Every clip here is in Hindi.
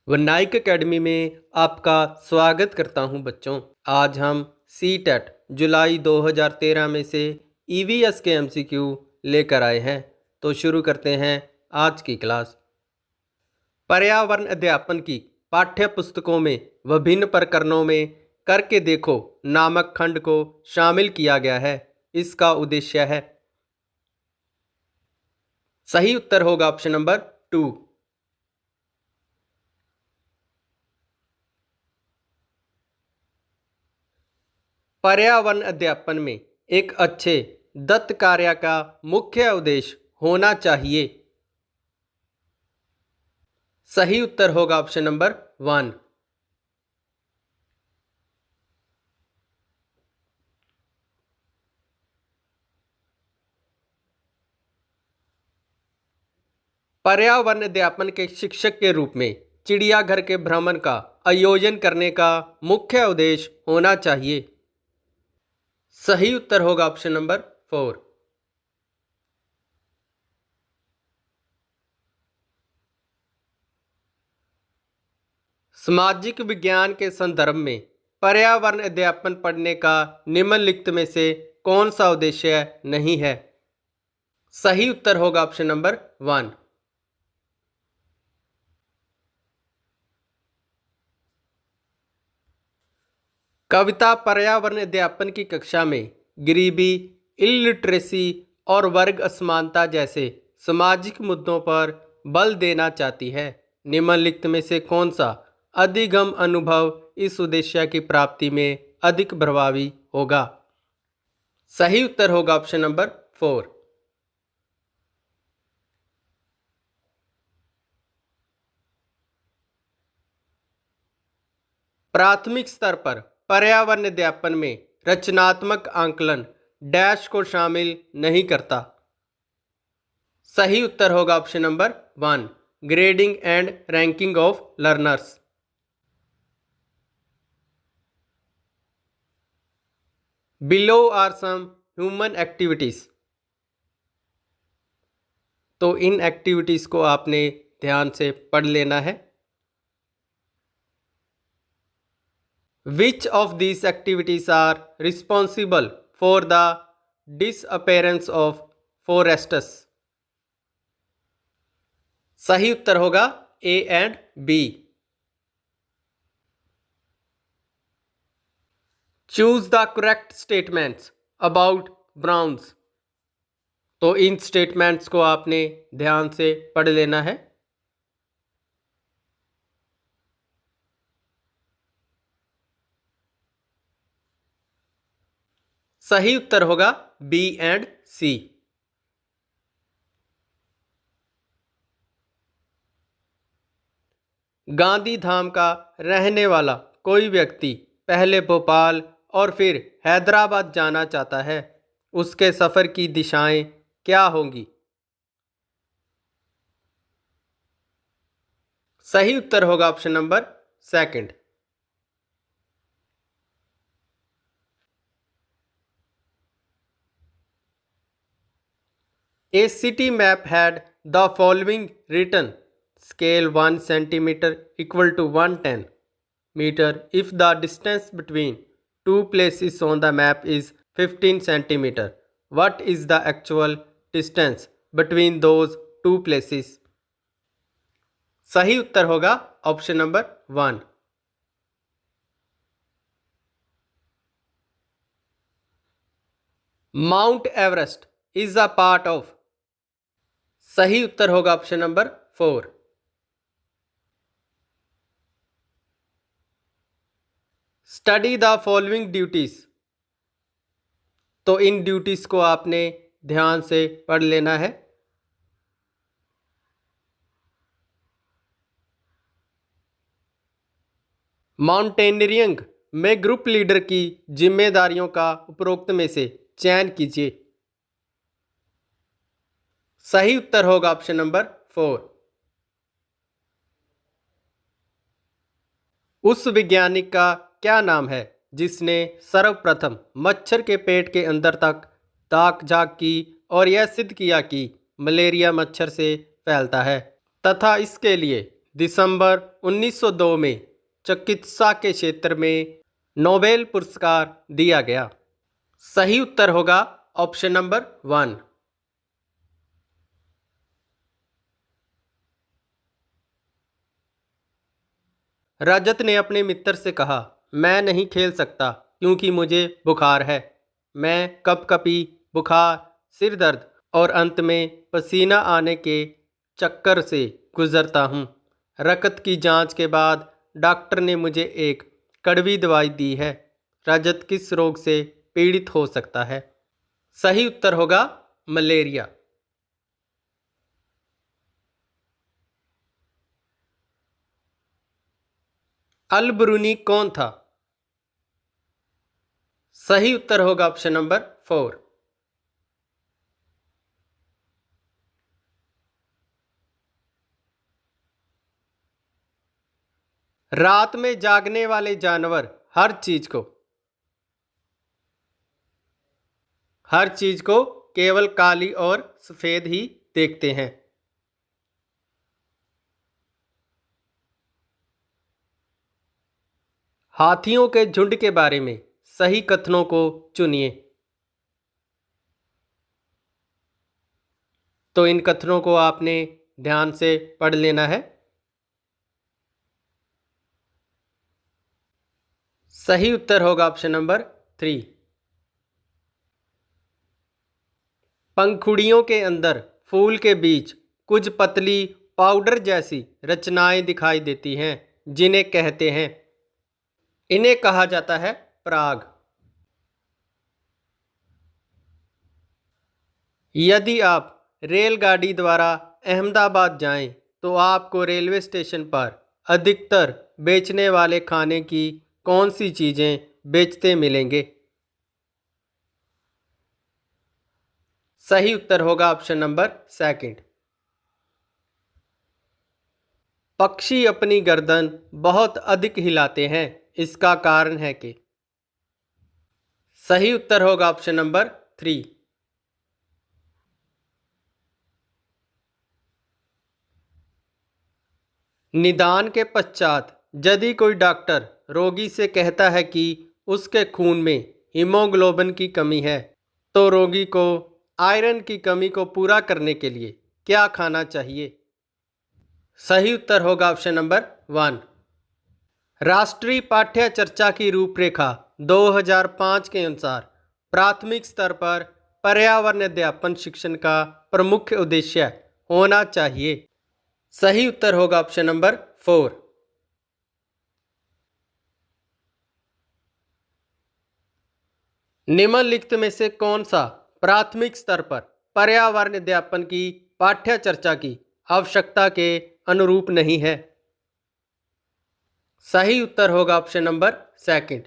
वनाइक एकेडमी में आपका स्वागत करता हूं बच्चों। आज हम सीटेट जुलाई 2013 में से ईवीएस के एमसीक्यू लेकर आए हैं। तो शुरू करते हैं आज की क्लास। पर्यावरण अध्यापन की पाठ्य पुस्तकों में विभिन्न प्रकरणों में करके देखो नामक खंड को शामिल किया गया है। इसका उद्देश्य है, सही उत्तर होगा ऑप्शन नंबर 2। पर्यावरण अध्यापन में एक अच्छे दत्त कार्य का मुख्य उद्देश्य होना चाहिए। सही उत्तर होगा ऑप्शन नंबर 1। पर्यावरण अध्यापन के शिक्षक के रूप में चिड़ियाघर के भ्रमण का आयोजन करने का मुख्य उद्देश्य होना चाहिए। सही उत्तर होगा ऑप्शन नंबर 4। सामाजिक विज्ञान के संदर्भ में पर्यावरण अध्यापन पढ़ने का निम्नलिखित में से कौन सा उद्देश्य नहीं है। सही उत्तर होगा ऑप्शन नंबर 1। कविता पर्यावरण अध्यापन की कक्षा में गरीबी, इलिटरेसी और वर्ग असमानता जैसे सामाजिक मुद्दों पर बल देना चाहती है। निम्नलिखित में से कौन सा अधिगम अनुभव इस उद्देश्य की प्राप्ति में अधिक प्रभावी होगा। सही उत्तर होगा ऑप्शन नंबर 4। प्राथमिक स्तर पर पर्यावरण अध्यापन में रचनात्मक आंकलन डैश को शामिल नहीं करता। सही उत्तर होगा option number 1, grading and ranking of learners. Below are some human activities. तो इन एक्टिविटीज को आपने ध्यान से पढ़ लेना है। Which of these activities are responsible for the disappearance of forests? सही उत्तर होगा A and B। Choose the correct statements about browns। तो इन स्टेटमेंट्स को आपने ध्यान से पढ़ लेना है। सही उत्तर होगा B and C। Gandhi Dham का रहने वाला कोई व्यक्ति पहले भोपाल और फिर हैदराबाद जाना चाहता है, उसके सफ़र की दिशाएं क्या होंगी। सही उत्तर होगा option number 2। A city map had the following written: scale 1 centimeter equal to 110 meter if the distance between two places on the map is 15 centimeter. What is the actual distance between those two places? सही उत्तर होगा option number 1। Mount Everest is a part of. सही उत्तर होगा option number 4। Study the following duties. तो इन ड्यूटीज को आपने ध्यान से पढ़ लेना है। माउंटेनियरिंग में ग्रुप लीडर की जिम्मेदारियों का उपरोक्त में से चयन कीजिए। सही उत्तर होगा ऑप्शन नंबर 4। उस वैज्ञानिक का क्या नाम है जिसने सर्वप्रथम मच्छर के पेट के अंदर तक ताक झांक की और यह सिद्ध किया कि मलेरिया मच्छर से फैलता है तथा इसके लिए दिसंबर 1902 में चिकित्सा के क्षेत्र में नोबेल पुरस्कार दिया गया? सही उत्तर होगा ऑप्शन नंबर 1। रजत ने अपने मित्र से कहा, मैं नहीं खेल सकता क्योंकि मुझे बुखार है। मैं कपकपी, बुखार, सिर दर्द और अंत में पसीना आने के चक्कर से गुजरता हूँ। रक्त की जांच के बाद डॉक्टर ने मुझे एक कड़वी दवाई दी है। रजत किस रोग से पीड़ित हो सकता है? सही उत्तर होगा मलेरिया। अल ब्रूनी कौन था? सही उत्तर होगा ऑप्शन नंबर 4। रात में जागने वाले जानवर हर चीज को केवल काली और सफेद ही देखते हैं। हाथियों के झुंड के बारे में सही कथनों को चुनिए। तो इन कथनों को आपने ध्यान से पढ़ लेना है। सही उत्तर होगा ऑप्शन नंबर 3। पंखुड़ियों के अंदर फूल के बीच कुछ पतली पाउडर जैसी रचनाएं दिखाई देती हैं, जिन्हें कहते हैं। इन्हें कहा जाता है पराग। यदि आप रेलगाड़ी द्वारा अहमदाबाद जाएं, तो आपको रेलवे स्टेशन पर अधिकतर बेचने वाले खाने की कौन सी चीज़ें बेचते मिलेंगे? सही उत्तर होगा ऑप्शन नंबर 2। पक्षी अपनी गर्दन बहुत अधिक हिलाते हैं, इसका कारण है कि? सही उत्तर होगा ऑप्शन नंबर 3। निदान के पश्चात यदि कोई डॉक्टर रोगी से कहता है कि उसके खून में हीमोग्लोबिन की कमी है, तो रोगी को आयरन की कमी को पूरा करने के लिए क्या खाना चाहिए? सही उत्तर होगा ऑप्शन नंबर 1। राष्ट्रीय पाठ्य चर्चा की रूपरेखा 2005 के अनुसार प्राथमिक स्तर पर पर्यावरण अध्यापन शिक्षण का प्रमुख उद्देश्य होना चाहिए। सही उत्तर होगा ऑप्शन नंबर 4। निम्नलिखित में से कौन सा प्राथमिक स्तर पर पर्यावरण अध्यापन की पाठ्य चर्चा की आवश्यकता के अनुरूप नहीं है? सही उत्तर होगा ऑप्शन नंबर 2।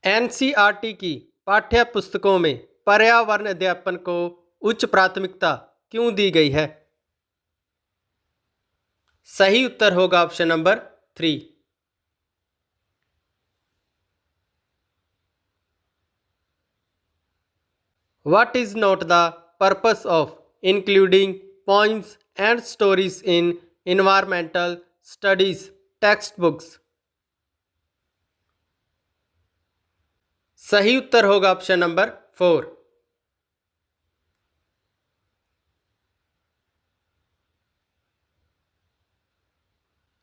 एनसीईआरटी की पाठ्य पुस्तकों में पर्यावरण अध्यापन को उच्च प्राथमिकता क्यों दी गई है? सही उत्तर होगा option number 3। What is not the purpose of including poems and stories in environmental studies textbooks? सही उत्तर होगा option number 4।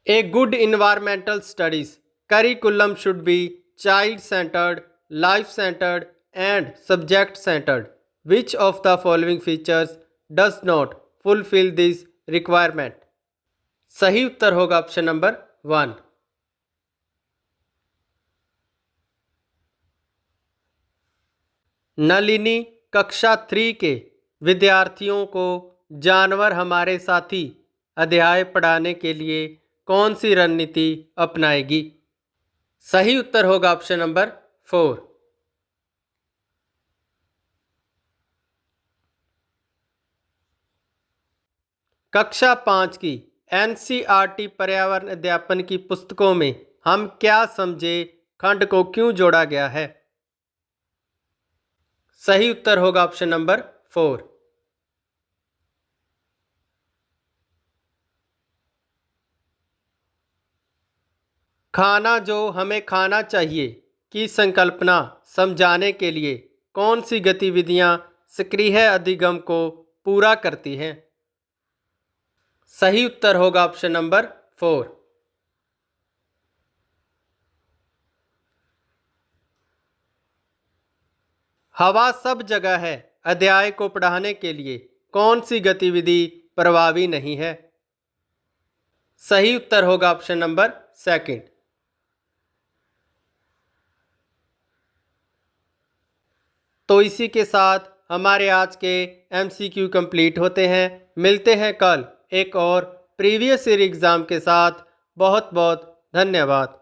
A good environmental studies curriculum should be child-centered, life-centered, and subject-centered. Which of the following features does not fulfill this requirement? सही उत्तर होगा ऑप्शन नंबर 1। नलिनी कक्षा 3 के विद्यार्थियों को जानवर हमारे साथी अध्याय पढ़ाने के लिए कौन सी रणनीति अपनाएगी? सही उत्तर होगा ऑप्शन नंबर 4। कक्षा 5 की एनसीईआरटी पर्यावरण अध्यापन की पुस्तकों में हम क्या समझे खंड को क्यों जोड़ा गया है? सही उत्तर होगा ऑप्शन नंबर 4। खाना जो हमें खाना चाहिए की संकल्पना समझाने के लिए कौन सी गतिविधियां सक्रिय अधिगम को पूरा करती हैं? सही उत्तर होगा ऑप्शन नंबर 4। हवा सब जगह है अध्याय को पढ़ाने के लिए कौन सी गतिविधि प्रभावी नहीं है? सही उत्तर होगा ऑप्शन नंबर 2। तो इसी के साथ हमारे आज के MCQ कंप्लीट होते हैं। मिलते हैं कल एक और प्रीवियस ईयर एग्ज़ाम के साथ। बहुत बहुत धन्यवाद।